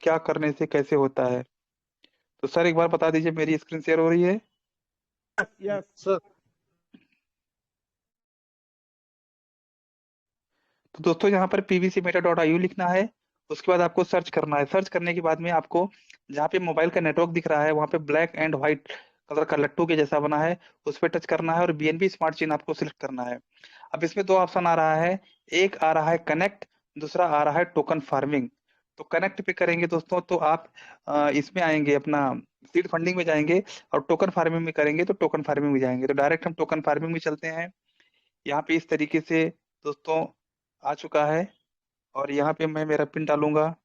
क्या करने से कैसे होता है। तो सर एक बार बता दीजिए, मेरी स्क्रीन शेयर हो रही है? Yes sir. तो दोस्तों यहाँ पर pvcmeta.iu लिखना है। उसके बाद आपको सर्च करना है। सर्च करने के बाद में आपको जहाँ पे मोबाइल का नेटवर्क दिख रहा है वहाँ पे ब्लैक एंड व्हाइट कलर का लट्टू के जैसा बना है, उस पर टच करना है और बीएनबी स्मार्ट चेन आपको सिलेक्ट करना है। अब इसमें दो ऑप्शन आ रहा है, एक आ रहा है कनेक्ट, दूसरा आ रहा है टोकन फार्मिंग। तो कनेक्ट पे करेंगे दोस्तों तो आप इसमें आएंगे, अपना सीड फंडिंग में जाएंगे, और टोकन फार्मिंग में करेंगे तो टोकन फार्मिंग में जाएंगे। तो डायरेक्ट हम टोकन फार्मिंग में चलते हैं। यहाँ पे इस तरीके से दोस्तों आ चुका है, और यहाँ पे मैं मेरा पिन डालूंगा।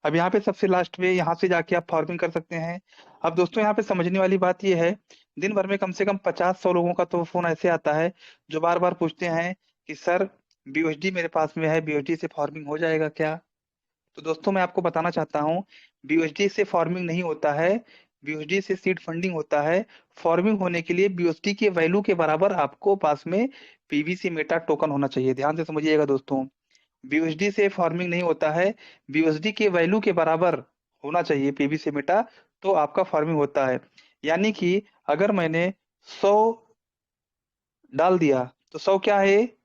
अब यहाँ पे सबसे लास्ट में यहाँ से जाके आप फॉर्मिंग कर सकते हैं। अब दोस्तों यहाँ पे समझने वाली बात ये है, दिन भर में कम से कम 50-100 लोगों का तो फोन ऐसे आता है जो बार बार पूछते हैं कि सर बीयूएसडी मेरे पास में है, बीयूएसडी से फॉर्मिंग हो जाएगा क्या? तो दोस्तों मैं आपको बताना चाहता हूँ, बीयूएसडी से फॉर्मिंग नहीं होता है, बीयूएसडी से सीड फंडिंग होता है। फॉर्मिंग होने के लिए बीयूएसडी के वैल्यू के बराबर आपको पास में पीवीसी मेटा टोकन होना चाहिए। ध्यान से समझिएगा दोस्तों, बीयूएसडी से फार्मिंग नहीं होता है, बीयूएसडी के वैल्यू के बराबर होना चाहिए पीवीसी मेटा, तो आपका फार्मिंग होता है। यानी कि अगर मैंने 100 डाल दिया तो 100 क्या है?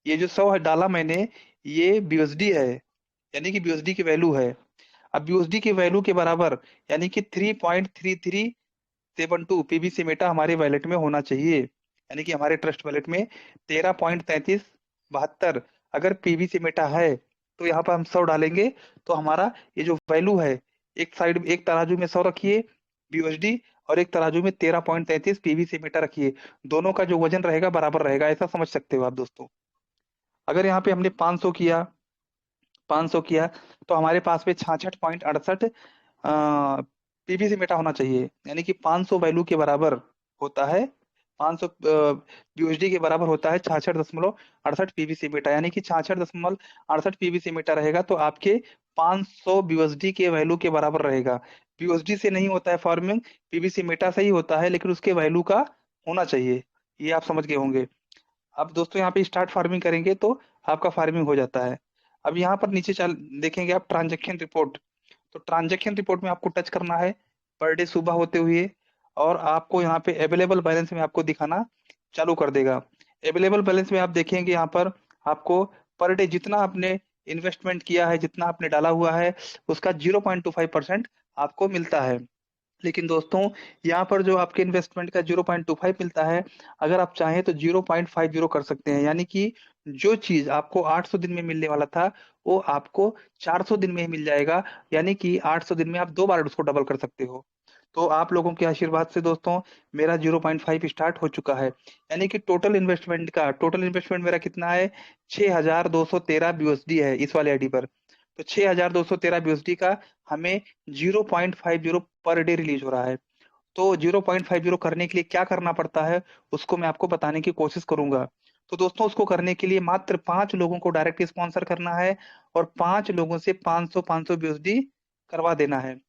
ये जो 100 है डाला मैंने, ये बीयूएसडी है, यानी कि बीयूएसडी की वैल्यू है। अब बीयूएसडी की वैल्यू के बराबर यानी कि 3.3372 पीवीसी मेटा हमारे वैलेट में होना चाहिए, यानी कि हमारे ट्रस्ट वैलेट में 13.3372 अगर पीवीसी मेटा है, तो यहाँ पर हम 100 डालेंगे तो हमारा ये जो वैल्यू है, एक साइड एक तराजू में 100 रखिए बीयूएसडी, और एक तराजू में 13.33 पीवीसी मेटा रखिए। दोनों का जो वजन रहेगा बराबर रहेगा, ऐसा समझ सकते हो आप दोस्तों। अगर यहाँ पे हमने 500 किया, 500 किया, तो हमारे पास में 66.68 पीवीसी मेटा होना चाहिए, यानी कि 500 वैल्यू के बराबर होता है। 500 यूएसडी के बराबर होता है 66.68 पीवीसी मेटा, यानी कि 66.68 पीवीसी मेटा रहेगा तो आपके 500 बीयूएसडी के वैल्यू के बराबर रहेगा। बीयूएसडी से नहीं होता है फार्मिंग, पीवीसी मेटा से ही होता है, लेकिन उसके वैल्यू का होना चाहिए। ये आप समझ गए होंगे। अब दोस्तों यहाँ पे स्टार्ट फार्मिंग करेंगे तो आपका फार्मिंग हो जाता है। अब यहाँ पर नीचे चल देखेंगे आप ट्रांजैक्शन रिपोर्ट। तो ट्रांजैक्शन रिपोर्ट में आपको टच करना है पर डे सुबह होते हुए, और आपको यहाँ पे अवेलेबल बैलेंस में आपको दिखाना चालू कर देगा। अवेलेबल बैलेंस में आप देखेंगे यहाँ पर आपको पर डे जितना आपने इन्वेस्टमेंट किया है, जितना आपने डाला हुआ है, उसका 0.25% आपको मिलता है। लेकिन दोस्तों यहाँ पर जो आपके इन्वेस्टमेंट का 0.25 मिलता है, अगर आप चाहें तो 0.50 कर सकते हैं, यानी कि जो चीज आपको 800 दिन में मिलने वाला था वो आपको 400 दिन में ही मिल जाएगा, यानी कि 800 दिन में आप 2 बार उसको डबल कर सकते हो। तो आप लोगों के आशीर्वाद से दोस्तों मेरा 0.5 स्टार्ट हो चुका है, यानी कि टोटल इन्वेस्टमेंट मेरा कितना है? 6213 बीयूएसडी है इस वाले आईडी पर। तो 6213 बीएसडी का हमें 0.50 पर डे रिलीज हो रहा है। तो 0.50 करने के लिए क्या करना पड़ता है, उसको मैं आपको बताने की कोशिश करूंगा। तो दोस्तों उसको करने के लिए मात्र 5 लोगों को डायरेक्ट स्पॉन्सर करना है, और 5 लोगों से 500-500 बीएसडी करवा देना है।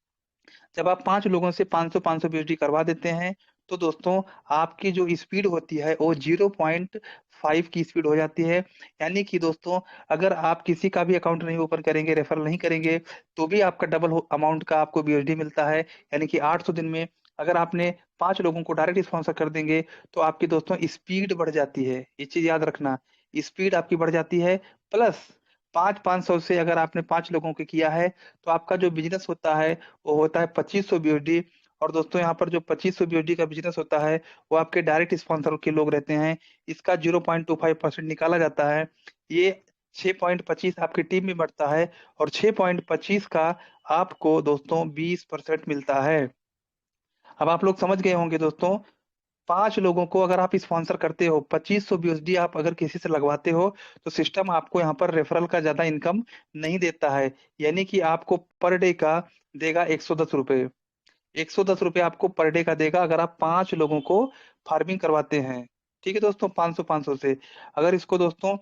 जब आप 5 लोगों से 500-500 बीएसडी करवा देते हैं, तो दोस्तों आपकी जो स्पीड होती है वो 0.5 की स्पीड हो जाती है। यानी कि दोस्तों अगर आप किसी का भी अकाउंट नहीं ओपन करेंगे, रेफरल नहीं करेंगे, तो भी आपका डबल अमाउंट का आपको बीएसडी मिलता है। यानी कि 800 दिन में अगर आपने 5 लोगों को डायरेक्ट स्पॉन्सर कर देंगे तो आपकी दोस्तों स्पीड बढ़ जाती है, ये चीज याद रखना। स्पीड आपकी बढ़ जाती है, प्लस 500-500 से अगर आपने 5 लोगों के किया है, तो आपका जो बिजनेस होता है वो होता है 2500 बीओडी। और दोस्तों यहाँ पर जो 2500 बीओडी का बिजनेस होता है वो आपके डायरेक्ट स्पॉन्सर के लोग रहते हैं, इसका 0.25% निकाला जाता है। ये 6.25 आपकी टीम में बढ़ता है, और 6.25 का आपको दोस्तों 20% मिलता है। अब आप लोग समझ गए होंगे दोस्तों, 5 लोगों को अगर आप स्पॉन्सर करते हो, 2500 बीएसडी आप अगर किसी से लगवाते हो, तो सिस्टम आपको यहाँ पर रेफरल का ज्यादा इनकम नहीं देता है, यानी कि आपको पर डे का देगा 110 रुपए। 110 रुपये आपको पर डे का देगा अगर आप 5 लोगों को फार्मिंग करवाते हैं। ठीक है दोस्तों, 500-500 से। अगर इसको दोस्तों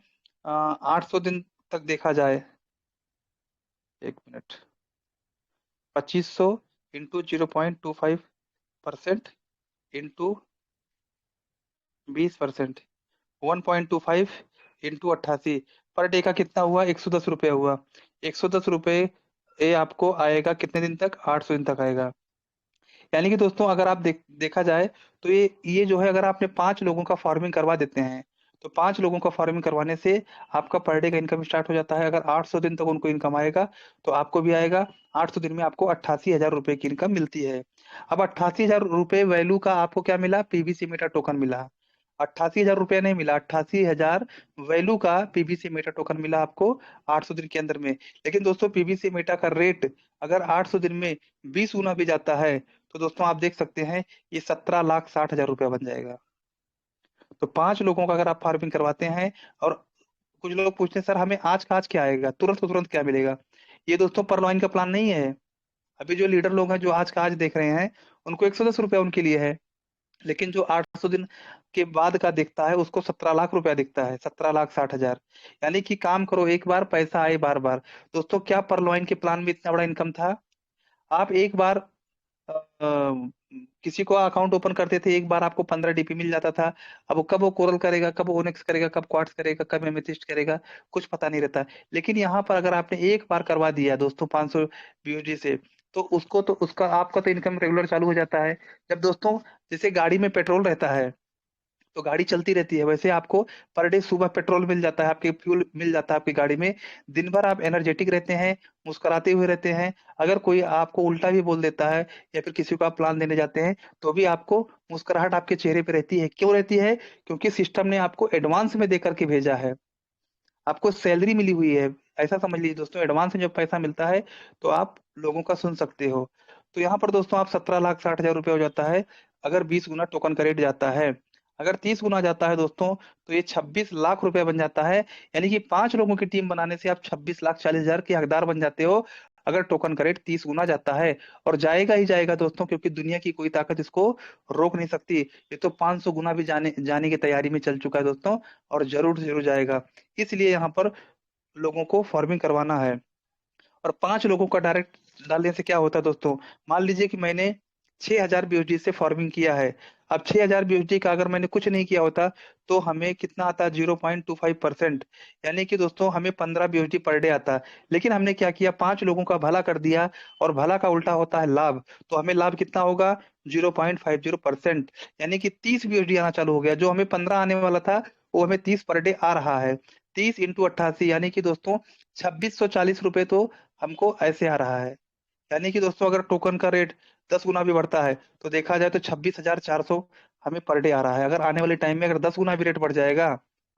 800 दिन तक देखा जाए, 1 minute, 2500 into 0.25% into 20%, 1.25 into 88 per day का कितना हुआ, 110 रुपये हुआ। 110 रुपये ये आपको आएगा कितने दिन तक, 800 दिन तक आएगा। यानी कि दोस्तों अगर आप देखा जाए तो ये जो है, अगर आपने 5 लोगों का फार्मिंग करवा देते हैं, तो 5 लोगों का फार्मिंग करवाने से आपका पर डे का इनकम स्टार्ट हो जाता है। अगर 800 दिन तक उनको इनकम आएगा तो आपको भी आएगा। 800 दिन में आपको 88,000 रुपए की इनकम मिलती है। अब 88,000 रुपए वैल्यू का आपको क्या मिला, पीवीसी मीटर टोकन मिला। 88,000 रुपया नहीं मिला, 88,000 वैल्यू का पीवीसी मीटर टोकन मिला आपको 800 दिन के अंदर में। लेकिन दोस्तों पीवीसी मीटर का रेट अगर 800 दिन में 20 गुना भी जाता है तो दोस्तों आप देख सकते हैं ये 17,60,000 रुपया बन जाएगा। तो 5 लोगों का अगर आप फार्मिंग करवाते हैं, और कुछ लोग पूछते हैं सर हमें आज का आज क्या आएगा, तुरंत को तुरंत क्या मिलेगा। ये दोस्तों परलॉइन का प्लान नहीं है। अभी जो लीडर लोग हैं जो आज का आज देख रहे हैं, उनको 110 रुपया उनके लिए है। लेकिन जो 800 दिन के बाद का दिखता है उसको 17 लाख रुपया दिखता है, 17,60,000। यानी कि काम करो एक बार, पैसा आए बार बार। दोस्तों क्या परलॉइन के प्लान में इतना बड़ा इनकम था। आप एक बार किसी को अकाउंट ओपन करते थे, एक बार आपको 15 डीपी मिल जाता था। अब वो कब वो कोरल करेगा, कब ओनिक्स करेगा, कब क्वार्ट्ज करेगा, कब एमेथिस्ट करेगा, कुछ पता नहीं रहता। लेकिन यहाँ पर अगर आपने एक बार करवा दिया दोस्तों 500 बीओजी से, तो उसको तो उसका आपका तो इनकम रेगुलर चालू हो जाता है। जब दोस्तों जैसे गाड़ी में पेट्रोल रहता है तो गाड़ी चलती रहती है, वैसे आपको पर डे सुबह पेट्रोल मिल जाता है, आपके फ्यूल मिल जाता है आपकी गाड़ी में। दिन भर आप एनर्जेटिक रहते हैं, मुस्कुराते हुए रहते हैं। अगर कोई आपको उल्टा भी बोल देता है या फिर किसी को आप प्लान देने जाते हैं, तो भी आपको मुस्कुराहट आपके चेहरे पे रहती है। क्यों रहती है? क्योंकि सिस्टम ने आपको एडवांस में दे करके भेजा है। आपको सैलरी मिली हुई है। ऐसा समझ लीजिए दोस्तों, एडवांस में जब पैसा मिलता है तो आप लोगों का सुन सकते हो। तो यहाँ पर दोस्तों आप 17,60,000 रुपये हो जाता है अगर 20 गुना टोकन का रेट जाता है। अगर 30 गुना जाता है दोस्तों तो ये 26 लाख रुपए बन जाता है। यानी कि 5 लोगों की टीम बनाने से आप 26,40,000 के हकदार बन जाते हो, अगर टोकन का रेट 30 गुना जाता है। और जाएगा ही जाएगा दोस्तों, क्योंकि दुनिया की कोई ताकत इसको रोक नहीं सकती। ये तो 500 गुना भी जाने जाने की तैयारी में चल चुका है दोस्तों, और जरूर से जरूर जाएगा। इसलिए यहाँ पर लोगों को फार्मिंग करवाना है। और 5 लोगों का डायरेक्ट डालने से क्या होता है दोस्तों, मान लीजिए कि मैंने 6,000 बीओजी से फार्मिंग किया है। अब 6,000 बीओजी का अगर मैंने कुछ नहीं किया होता तो हमें कितना आता, 0.25%। यानी कि दोस्तों हमें 15 बीओजी पर डे आता। लेकिन हमने क्या किया, 5 लोगों का भला कर दिया, और भला का उल्टा होता है लाभ। तो हमें लाभ कितना होगा, 0.50%। यानी कि 30 बीओजी आना चालू हो गया। जो हमें 15 आने वाला था वो हमें 30 पर डे आ रहा है। 30 इंटू 88 यानी कि दोस्तों 2640 रुपए तो हमको ऐसे आ रहा है। यानी कि दोस्तों अगर टोकन का रेट 10 गुना भी बढ़ता है तो देखा जाए तो 26,400 हमें पर डे आ रहा है। अगर आने वाले टाइम में अगर 10 गुना भी रेट बढ़ जाएगा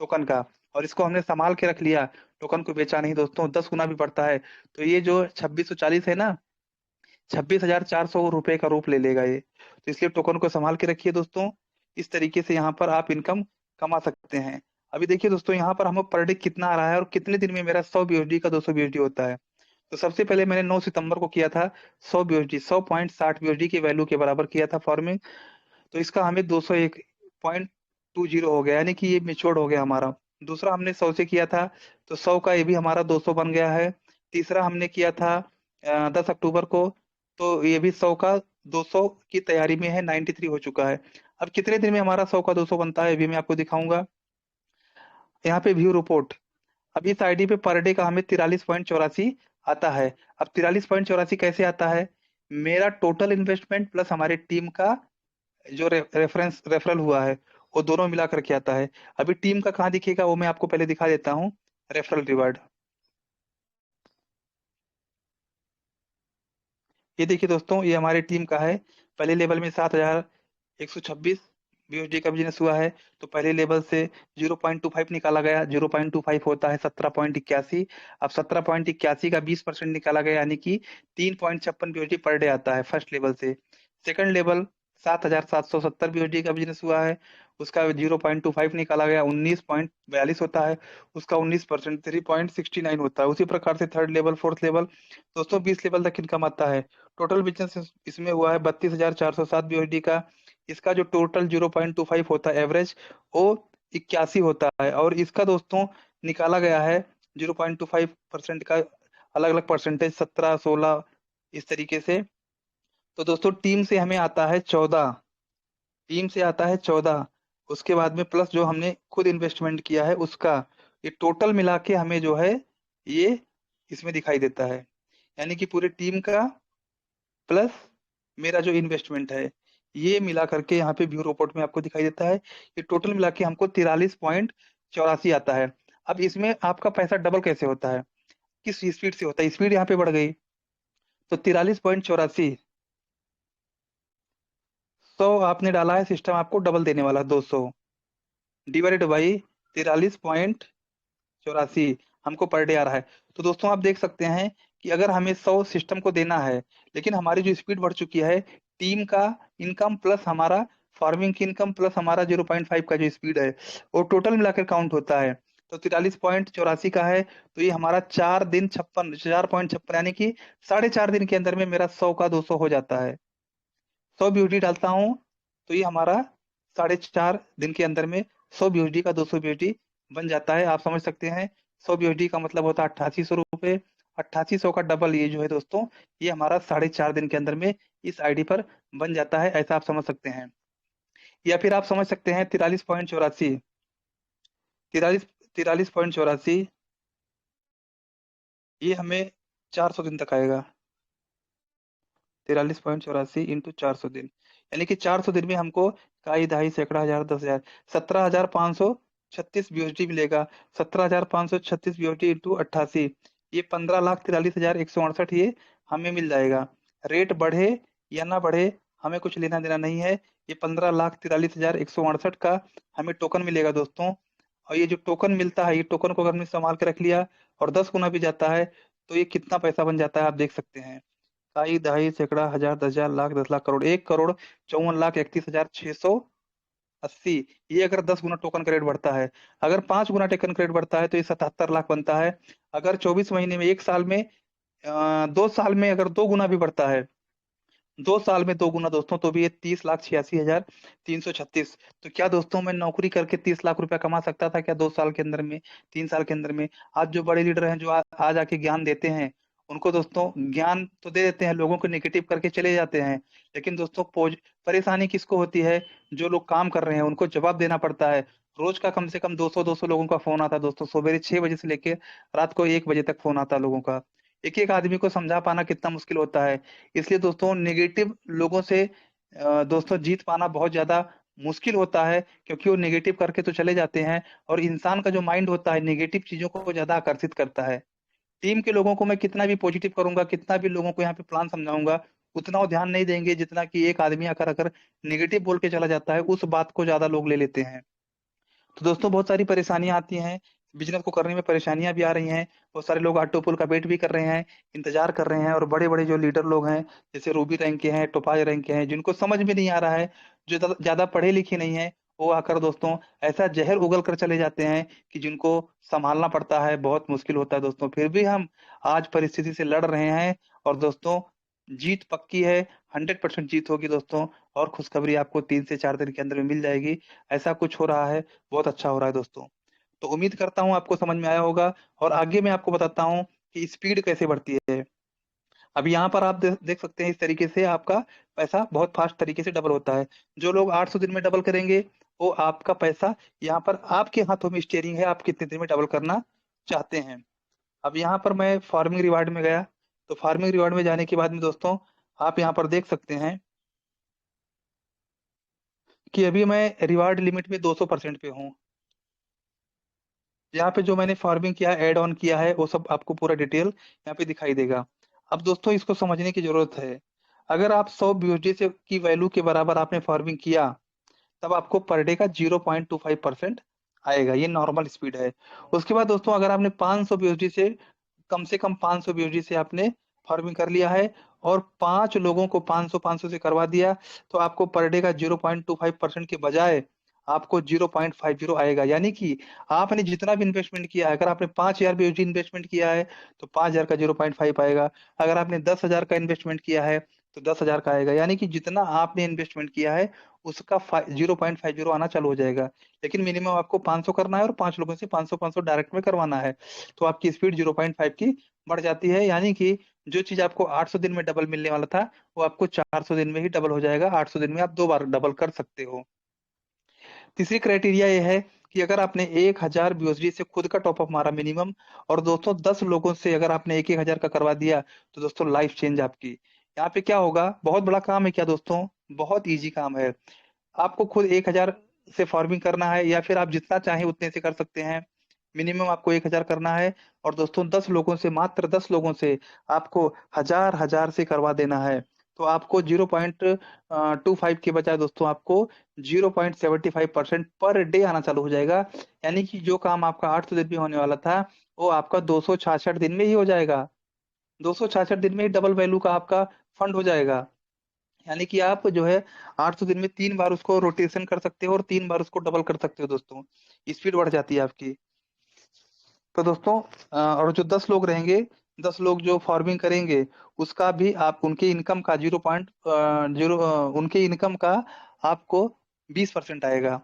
टोकन का, और इसको हमने संभाल के रख लिया, टोकन को बेचा नहीं दोस्तों, 10 गुना भी बढ़ता है, तो ये जो 2640 है ना, 26,400 रुपए का रूप ले लेगा ये। तो इसलिए टोकन को संभाल के रखिए दोस्तों। इस तरीके से यहाँ पर आप इनकम कमा सकते हैं। अभी देखिए दोस्तों यहाँ पर हमें पर डे कितना आ रहा है और कितने दिन में मेरा 100 बीओडी का 200 बीओडी होता है। तो सबसे पहले मैंने 9 सितंबर को किया था 100 बीओडी, 100.60 बीओडी की वैल्यू के बराबर किया था फार्मिंग। तो इसका हमें 201.20 हो गया, यानी कि ये मेच्योर्ड हो गया हमारा। दूसरा हमने 100 से किया था तो 100 का ये भी हमारा 200 बन गया है। तीसरा हमने किया था 10 अक्टूबर को, तो ये भी 100 का 200 की तैयारी में है, 93 हो चुका है। अब कितने दिन में हमारा 100 का 200 बनता है, ये भी मैं आपको दिखाऊंगा। यहाँ पे व्यू रिपोर्ट, अब इस आईडी पे पर डे का हमें 43.84 आता है। अब 43.84 कैसे आता है, मेरा टोटल इन्वेस्टमेंट प्लस हमारे टीम का जो रेफरल हुआ है, वो दोनों मिला करके आता है। अभी टीम का कहाँ दिखेगा वो मैं आपको पहले दिखा देता हूँ। रेफरल रिवार्ड, ये देखिए दोस्तों, ये हमारी टीम का है। पहले लेवल में 7,126 बीओडी का बिजनेस हुआ है। तो पहले लेवल से 0.25 निकाला गया, 0.25 होता है 17.81। अब 17.81 का 20% निकाला गया, यानी कि 3.56 बीओडी पर डे आता है फर्स्ट लेवल से। सेकंड लेवल 7,770 बीओडी का बिजनेस हुआ है, उसका 0.25 निकाला गया, 19.42 होता है। उसका 19% 3.69 होता है। उसी प्रकार से थर्ड लेवल फोर्थ लेवल दोस्तों 20 लेवल तक इनकम आता है। टोटल बिजनेस इसमें हुआ है 32,407 बीओडी का। इसका जो टोटल 0.25 होता है एवरेज, वो 81 होता है। और इसका दोस्तों निकाला गया है 0.25% का अलग अलग परसेंटेज, 17 16 इस तरीके से। तो दोस्तों टीम से हमें आता है 14, टीम से आता है 14। उसके बाद में प्लस जो हमने खुद इन्वेस्टमेंट किया है उसका ये टोटल मिला के हमें जो है ये इसमें दिखाई देता है, यानी कि पूरी टीम का प्लस मेरा जो इन्वेस्टमेंट है ये मिला करके यहाँ पे व्यू रिपोर्ट में आपको दिखाई देता है। ये टोटल मिला के हमको 43.84 आता है। अब इसमें आपका पैसा डबल कैसे होता है, किस स्पीड से होता है? स्पीड यहाँ पे बढ़ गई तो 43.84 100 आपने डाला है, सिस्टम आपको डबल देने वाला 200 डिवाइडेड बाई 43.84 हमको पर डे आ रहा है। तो दोस्तों आप देख सकते हैं कि अगर हमें 100 सिस्टम को देना है, लेकिन हमारी जो स्पीड बढ़ चुकी है, टीम का इनकम प्लस हमारा फार्मिंग की इनकम प्लस हमारा 0.5 का जो स्पीड है वो टोटल मिलाकर काउंट होता है। तो 43.84 का है, तो ये हमारा 4.56 यानी कि 4.5 दिन के अंदर में मेरा 100 का 200 हो जाता है। 100 बीओडी डालता हूँ तो ये हमारा 4.5 दिन के अंदर में 100 बीओडी का 200 बीओडी बन जाता है। आप समझ सकते हैं 100 बीओडी का मतलब होता है 8800 रुपए। 8800 का डबल ये जो है दोस्तों, ये हमारा 4.5 दिन के अंदर में इस आईडी पर बन जाता है, ऐसा आप समझ सकते हैं। या फिर आप समझ सकते हैं 43.84 43.84 ये हमें 400 दिन तक आएगा। 43.84 इंटू 400 दिन, यानी कि 400 दिन में हमको काई दहाई सैकड़ा हजार 10,000 17,536 बीओडी मिलेगा। 17,536 बीओडी इंटू 88 ये 15,43,168 ये हमें मिल जाएगा। रेट बढ़े या ना बढ़े हमें कुछ लेना देना नहीं है। ये 15,43,168 का हमें टोकन मिलेगा दोस्तों। और ये जो टोकन मिलता है, ये टोकन को अगर हमने संभाल के रख लिया और 10 गुना भी जाता है तो ये कितना पैसा बन जाता है आप देख सकते हैं। काई दहाई सैकड़ा हजार 10,000 लाख 10 लाख करोड़ 1,54,31,680। ये अगर 10 गुना टोकन का रेट बढ़ता है, अगर 5 गुना टोकन का रेट बढ़ता है तो ये 77 लाख बनता है। अगर 24 महीने में, एक साल में, 2 साल में अगर 2 गुना भी बढ़ता है, 2 साल में 2 गुना दोस्तों, तो भी ये 30,86,336। तो क्या दोस्तों मैं नौकरी करके 30 लाख रुपया कमा सकता था क्या 2 साल के अंदर में, 3 साल के अंदर में? आज जो बड़े लीडर हैं जो आज आके ज्ञान देते हैं, उनको दोस्तों ज्ञान तो दे देते हैं, लोगों को नेगेटिव करके चले जाते हैं। लेकिन दोस्तों परेशानी किसको होती है? जो लोग काम कर रहे हैं उनको जवाब देना पड़ता है। रोज का कम से कम 200-200 लोगों का फोन आता है दोस्तों, सवेरे 6 बजे से लेके रात को 1 बजे तक फोन आता है लोगों का। एक एक आदमी को समझा पाना कितना मुश्किल होता है। इसलिए दोस्तों नेगेटिव लोगों से दोस्तों जीत पाना बहुत ज्यादा मुश्किल होता है, क्योंकि वो नेगेटिव करके तो चले जाते हैं और इंसान का जो माइंड होता है नेगेटिव चीजों को ज्यादा आकर्षित करता है। टीम के लोगों को मैं कितना भी पॉजिटिव करूंगा, कितना भी लोगों को यहाँ पे प्लान समझाऊंगा, उतना वो ध्यान नहीं देंगे जितना कि एक आदमी आकर अगर नेगेटिव बोल के चला जाता है, उस बात को ज्यादा लोग ले लेते हैं। तो दोस्तों बहुत सारी परेशानियां आती हैं, बिजनेस को करने में परेशानियां भी आ रही हैं। बहुत सारे लोग ऑटो पुल का वेट भी कर रहे हैं, इंतजार कर रहे हैं। और बड़े बड़े जो लीडर लोग हैं, जैसे रूबी रैंक के हैं, टोपाज रैंक के हैं, जिनको समझ में नहीं आ रहा है, जो ज्यादा पढ़े लिखे नहीं है, वो आकर दोस्तों ऐसा जहर उगल कर चले जाते हैं कि जिनको संभालना पड़ता है, बहुत मुश्किल होता है दोस्तों। फिर भी हम आज परिस्थिति से लड़ रहे हैं और दोस्तों जीत पक्की है, 100% जीत होगी दोस्तों। और खुशखबरी आपको 3 से 4 दिन के अंदर में मिल जाएगी। ऐसा कुछ हो रहा है, बहुत अच्छा हो रहा है दोस्तों। तो उम्मीद करता हूँ आपको समझ में आया होगा। और आगे मैं आपको बताता हूँ कि स्पीड कैसे बढ़ती है। अब यहाँ पर आप देख सकते हैं, इस तरीके से आपका पैसा बहुत फास्ट तरीके से डबल होता है। जो लोग 800 दिन में डबल करेंगे, वो आपका पैसा यहाँ पर आपके हाथों में स्टीयरिंग है, आप कितने दिन में डबल करना चाहते हैं। अब यहाँ पर मैं फार्मिंग रिवार्ड में गया, तो फार्मिंग रिवार्ड में जाने के बाद में दोस्तों आप यहाँ पर देख सकते हैं कि अभी मैं रिवार्ड लिमिट में 200% पे हूँ। यहाँ पे जो मैंने फार्मिंग किया है, एड ऑन किया है, वो सब आपको पूरा डिटेल यहाँ पे दिखाई देगा। अब दोस्तों इसको समझने की जरूरत है। अगर आप 100 बीओडी से की वैल्यू के बराबर आपने फार्मिंग किया, तब आपको पर डे का 0.25% आएगा। ये नॉर्मल स्पीड है। उसके बाद दोस्तों अगर आपने 500 बीओडी से कम 500 बीओडी से आपने फार्मिंग कर लिया है और 5 लोगों को 500-500 से करवा दिया, तो आपको पर डे का 0.25% के बजाय आपको 0.50 आएगा। यानी कि आपने जितना भी इन्वेस्टमेंट किया है, अगर आपने 5,000 बीओडी इन्वेस्टमेंट किया है तो 5,000 का 0.5 आएगा। अगर आपने 10,000 का इन्वेस्टमेंट किया है तो 10,000 का आएगा। यानी कि जितना आपने इन्वेस्टमेंट किया है उसका 0.50 आना चालू हो जाएगा। लेकिन मिनिमम आपको 500 करना है और 5 लोगों से 500-500 डायरेक्ट में करवाना है, तो आपकी स्पीड 0.5 की बढ़ जाती है। यानी कि जो चीज आपको 800 दिन में डबल मिलने वाला था, वो आपको 400 दिन में ही डबल हो जाएगा। 800 दिन में आप 2 बार डबल कर सकते हो। तीसरी क्राइटेरिया ये है कि अगर आपने 1000 BUSD से खुद का टॉपअप मारा मिनिमम, और दोस्तों 10 लोगों से अगर आपने 1-1000 का करवा दिया, तो दोस्तों लाइफ चेंज आपकी। यहाँ पे क्या होगा, बहुत बड़ा काम है क्या दोस्तों, बहुत इजी काम है। आपको खुद 1000 से फार्मिंग करना है, या फिर आप जितना चाहें उतने से कर सकते हैं। मिनिमम आपको 1000 करना है, और दोस्तों 10 लोगों से, मात्र 10 लोगों से आपको हजार से करवा देना है। तो आपको 0.25 के बजाय दोस्तों आपको 0.75% पर डे आना चालू हो जाएगा। यानी कि जो काम आपका 800 दिन में होने वाला था, वो आपका 266 दिन में ही हो जाएगा। 266 दिन में ही डबल वैल्यू का आपका फंड हो जाएगा। यानी कि आप जो है 800 दिन में 3 बार उसको रोटेशन कर सकते हो, और 3 बार उसको डबल कर सकते हो दोस्तों। स्पीड बढ़ जाती है आपकी। तो दोस्तों और जो 10 लोग रहेंगे, 10 लोग जो फार्मिंग करेंगे, उसका भी आप उनके इनकम का 0.0 उनके इनकम का आपको 20% आएगा।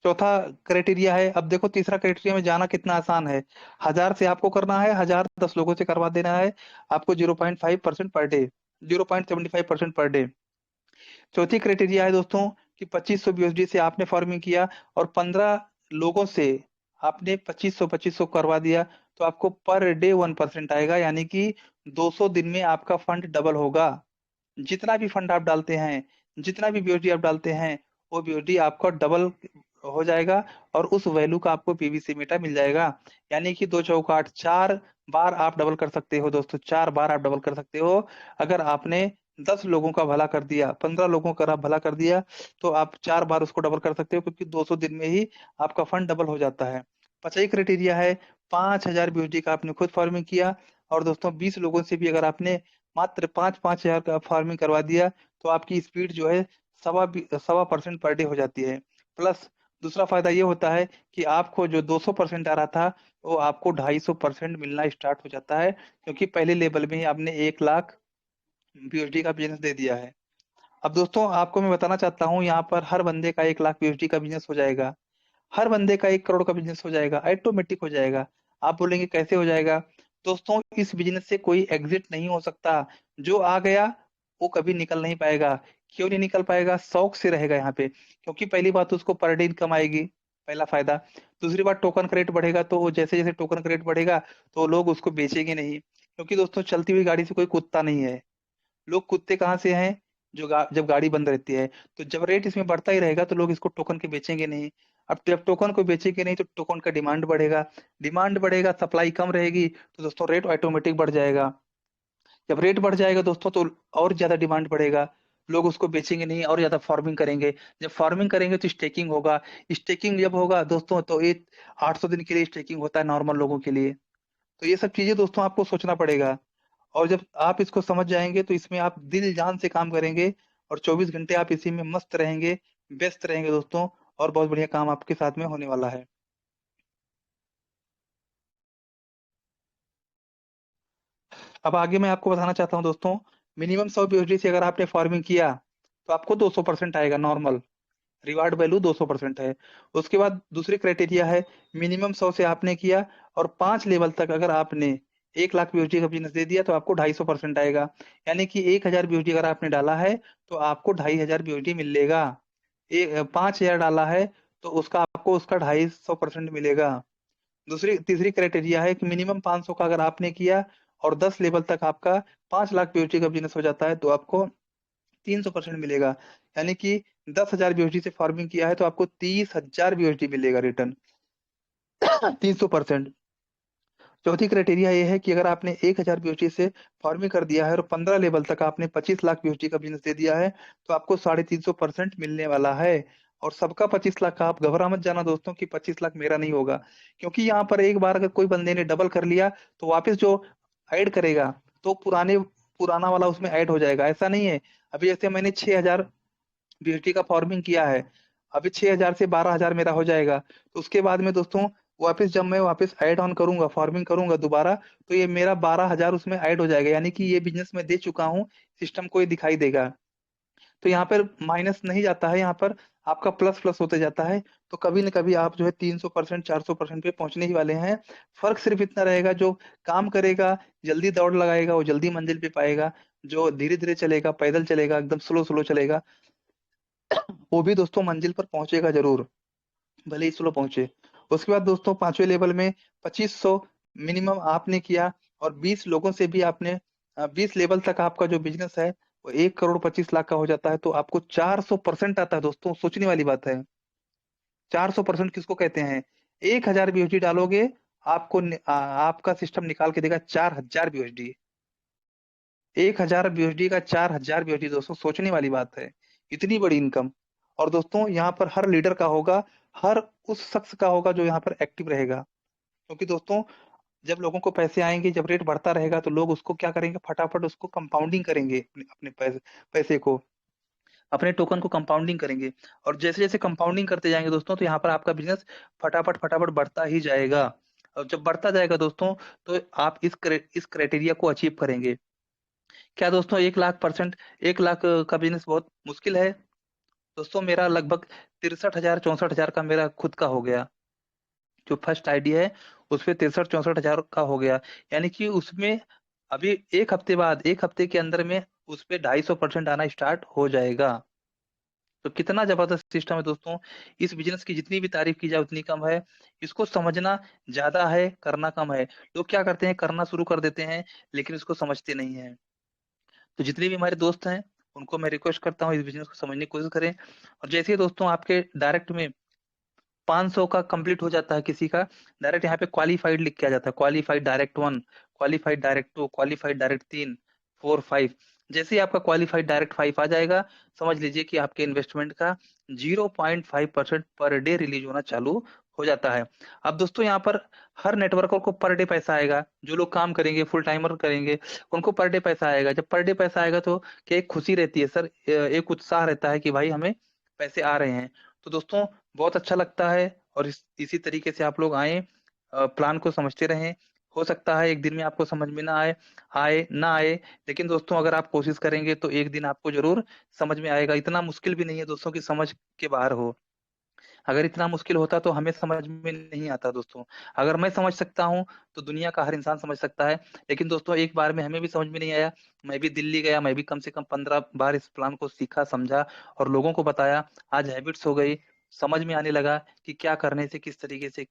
चौथा क्राइटेरिया है, अब देखो तीसरा क्राइटेरिया में जाना कितना आसान है। 1000 से आपको करना है, 1000 10 लोगों से करवा देना है, आपको 0.5% पर डे, 0.75% पर डे। चौथी क्राइटेरिया है दोस्तों कि 2500 BUSD से आपने फार्मिंग किया, और 15 लोगों से आपने 2500 करवा दिया, तो आपको पर डे 1% आएगा। यानी कि 200 दिन में आपका फंड डबल होगा। जितना भी फंड आप डालते हैं, जितना भी BUSD आप डालते हैं, वो BUSD आपका डबल हो जाएगा, और उस वैल्यू का आपको पीवीसी मीटर मिल जाएगा। यानी कि 2 चौका 8, 4 बार आप डबल कर सकते हो दोस्तों, 4 बार आप डबल कर सकते हो। अगर आपने 10 लोगों का भला कर दिया, 15 लोगों का आप भला कर दिया, तो आप 4 बार उसको डबल कर सकते हो, क्योंकि 200 दिन में ही आपका फंड डबल हो जाता है। 5वां क्राइटेरिया है, 5000 BUSD का आपने खुद फार्मिंग किया, और दोस्तों 20 लोगों से भी अगर आपने मात्र 5-5 हजार का फार्मिंग करवा दिया, तो आपकी स्पीड जो है 1.25% पर डे हो जाती है। प्लस दूसरा फायदा ये होता है कि आपको जो 200% आ रहा था, वो आपको 250% मिलना स्टार्ट हो जाता है, क्योंकि पहले लेवल में ही आपने 1 लाख BUSD का बिजनेस दे दिया है। अब दोस्तों आपको मैं बताना चाहता हूँ, यहाँ पर हर बंदे का 1 लाख BUSD का बिजनेस हो जाएगा। हर बंदे का 1 करोड़ का बिजनेस हो जाएगा, ऑटोमेटिक हो जाएगा। आप बोलेंगे कैसे हो जाएगा? दोस्तों इस बिजनेस से कोई एग्जिट नहीं हो सकता। जो आ गया वो कभी निकल नहीं पाएगा। क्यों नहीं निकल पाएगा? शौक से रहेगा यहाँ पे, क्योंकि पहली बात तो उसको पर डे इनकम आएगी, पहला फायदा। दूसरी बात, टोकन क्रेडिट बढ़ेगा, तो वो जैसे जैसे टोकन क्रेडिट बढ़ेगा, तो लोग उसको बेचेंगे नहीं, क्योंकि दोस्तों चलती हुई गाड़ी से कोई कूदता नहीं है। लोग कूदते कहाँ से हैं? जब गाड़ी बंद रहती है। तो जब रेट इसमें बढ़ता ही रहेगा, तो लोग इसको टोकन के बेचेंगे नहीं। अब जब टोकन को बेचेंगे नहीं, तो टोकन का डिमांड बढ़ेगा। डिमांड बढ़ेगा, सप्लाई कम रहेगी, तो दोस्तों रेट ऑटोमेटिक बढ़ जाएगा। जब रेट बढ़ जाएगा दोस्तों, तो और ज्यादा डिमांड बढ़ेगा। लोग उसको बेचेंगे नहीं, और ज्यादा फार्मिंग करेंगे। जब फार्मिंग करेंगे तो स्टेकिंग होगा। स्टेकिंग जब होगा दोस्तों, तो ये 800 दिन के लिए स्टेकिंग होता है नॉर्मल लोगों के लिए। तो ये सब चीजें दोस्तों आपको सोचना पड़ेगा। और जब आप इसको समझ जाएंगे, तो इसमें आप दिल जान से काम करेंगे, और 24 घंटे आप इसी में मस्त रहेंगे, व्यस्त रहेंगे दोस्तों, और बहुत बढ़िया काम आपके साथ में होने वाला है। अब आगे मैं आपको बताना चाहता हूँ दोस्तों, मिनिमम 100 BUSD से अगर आपने फार्मिंग किया, तो आपको 200% आएगा नॉर्मल। रिवार्ड वैल्यू 200% है। उसके बाद दूसरी क्राइटेरिया है, मिनिमम 100 से आपने किया, और 5 लेवल तक अगर आपने 1 लाख BUSD का बिजनेस दे दिया, तो आपको 250% आएगा। यानी कि 1000 BUSD अगर आपने डाला है, तो आपको 2500 BUSD मिलेगा। 5000 डाला है, तो उसका आपको उसका 250% मिलेगा। तीसरी क्राइटेरिया है कि मिनिमम 500 का अगर आपने किया, और 10 लेवल तक आपका 5 लाख BUSD का बिजनेस हो जाता है, तो आपको 300% मिलेगा। यानी कि 10,000 BUSD से फार्मिंग किया है, तो आपको 30,000 BUSD मिलेगा रिटर्न। 300%। चौथी क्राइटेरिया ये है कि अगर आपने 1000 BUSD से फार्मिंग कर दिया है, और 15 लेवल तक आपने 25 लाख BUSD का बिजनेस दे दिया है, तो आपको 350% मिलने वाला है। और सबका 25 लाख का, आप घबरा मत जाना दोस्तों कि 25 लाख मेरा नहीं होगा, क्योंकि यहाँ पर एक बार अगर कोई बंदे ने डबल कर लिया, तो वापस जो ऐड करेगा, तो पुराना वाला उसमें ऐड हो जाएगा। ऐसा नहीं है। अभी जैसे मैंने 6000 BUSD का फार्मिंग किया है, अभी 6000 से 12000 मेरा हो जाएगा, तो उसके बाद में दोस्तों वापस जब मैं वापस ऐड ऑन करूंगा, फार्मिंग करूंगा दोबारा, तो ये मेरा 12000 उसमें ऐड हो जाएगा। यानी कि ये बिजनेस मैं दे चुका हूँ, सिस्टम को ये दिखाई देगा। तो यहाँ पर माइनस नहीं जाता है, यहाँ पर आपका प्लस प्लस होते जाता है। तो कभी न कभी आप जो है 300% 400% पे पहुंचने ही वाले हैं। फर्क सिर्फ इतना रहेगा, जो काम करेगा, जल्दी दौड़ लगाएगा, वो जल्दी मंजिल पे पाएगा। जो धीरे धीरे चलेगा, पैदल चलेगा, एकदम स्लो स्लो चलेगा, वो भी दोस्तों मंजिल पर पहुंचेगा जरूर। भले ही स्लो पहुंचे। उसके बाद दोस्तों 5वें लेवल में 2500 मिनिमम आपने किया और 20 लोगों से भी आपने 20 लेवल तक आपका जो बिजनेस है वो 1 करोड़ 25 लाख का हो जाता है, तो आपको 400% आता है दोस्तों। सोचने वाली बात है। 400% किसको कहते हैं? 1000 बीओजी डालोगे, आपका सिस्टम निकाल के देगा 4000 बीओजी। 1000 बीओजी का 4000 बीओजी दोस्तों, सोचने वाली बात है। इतनी बड़ी इनकम। और दोस्तों यहाँ पर हर लीडर का होगा, हर उस शख्स का होगा जो यहाँ पर एक्टिव रहेगा। क्योंकि दोस्तों जब लोगों को पैसे आएंगे, जब रेट बढ़ता रहेगा तो लोग उसको क्या करेंगे, फटाफट उसको कंपाउंडिंग करेंगे, अपने पैसे को, अपने टोकन को कंपाउंडिंग करेंगे। और जैसे जैसे कंपाउंडिंग करते जाएंगे दोस्तों, तो यहाँ पर आपका बिजनेस फटाफट फटाफट बढ़ता ही जाएगा। और जब बढ़ता जाएगा दोस्तों, तो आप इस क्राइटेरिया को अचीव करेंगे। क्या दोस्तों 1 लाख%, 1 लाख का बिजनेस बहुत मुश्किल है? दोस्तों मेरा लगभग 63,000 64,000 का मेरा खुद का हो गया। जो फर्स्ट आईडी है उस पे 63 64 हजार का हो गया। यानी कि उसमें अभी एक हफ्ते बाद, एक हफ्ते के अंदर में उस पे 250% आना स्टार्ट हो जाएगा। तो कितना जबरदस्त सिस्टम है दोस्तों। इस बिजनेस की जितनी भी तारीफ की जाए उतनी कम है। इसको समझना ज्यादा है, करना कम है। लोग क्या करते हैं, करना शुरू कर देते हैं लेकिन इसको समझते नहीं है। तो जितने भी हमारे दोस्त हैं उनको मैं रिक्वेस्ट करता हूँ इस बिजनेस को समझने की कोशिश करें। और जैसे ही दोस्तों आपके डायरेक्ट में 500 का कंप्लीट हो जाता है किसी का, डायरेक्ट यहाँ पे क्वालिफाइड लिख के आ जाता है, qualified direct 1, qualified direct 2, qualified direct 3, 4, 5। जैसे ही आपका क्वालिफाइड डायरेक्ट 5 आ जाएगा, समझ लीजिए कि आपके इन्वेस्टमेंट का 0.5% पर डे रिलीज होना चालू हो जाता है। अब दोस्तों यहाँ पर हर नेटवर्कर को पर डे पैसा आएगा। जो लोग काम करेंगे, फुल टाइमर करेंगे, उनको पर डे पैसा आएगा। जब पर डे पैसा आएगा तो क्या एक खुशी रहती है सर, एक उत्साह रहता है कि भाई हमें पैसे आ रहे हैं। तो दोस्तों बहुत अच्छा लगता है। और इसी तरीके से आप लोग आए, प्लान को समझते रहें। हो सकता है एक दिन में आपको समझ में ना आए, आए ना आए, लेकिन दोस्तों अगर आप कोशिश करेंगे तो एक दिन आपको जरूर समझ में आएगा। इतना मुश्किल भी नहीं है दोस्तों कि समझ के बाहर हो। अगर इतना मुश्किल होता तो हमें समझ में नहीं आता दोस्तों। अगर मैं समझ सकता हूँ तो दुनिया का हर इंसान समझ सकता है। लेकिन दोस्तों एक बार में हमें भी समझ में नहीं आया। मैं भी दिल्ली गया, मैं भी कम से कम 15 बार इस प्लान को सीखा, समझा और लोगों को बताया। आज हैबिट्स हो गई, समझ में आने लगा कि क्या करने से किस तरीके से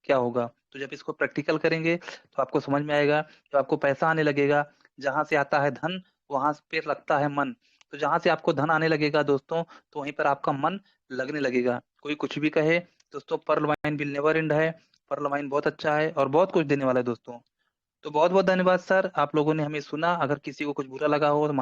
क्या होगा। तो जब इसको प्रैक्टिकल करेंगे तो आपको समझ में आएगा, तो आपको पैसा आने लगेगा। जहां से आता है धन, वहां पे लगता है मन। तो जहां से आपको धन आने लगेगा दोस्तों, तो वहीं पर आपका मन लगने लगेगा। कोई कुछ भी कहे दोस्तों, pearl wine will never end है। पर्ल वाइन बहुत अच्छा है और बहुत कुछ देने वाला है दोस्तों। तो बहुत बहुत धन्यवाद सर, आप लोगों ने हमें सुना। अगर किसी को कुछ बुरा लगा हो तो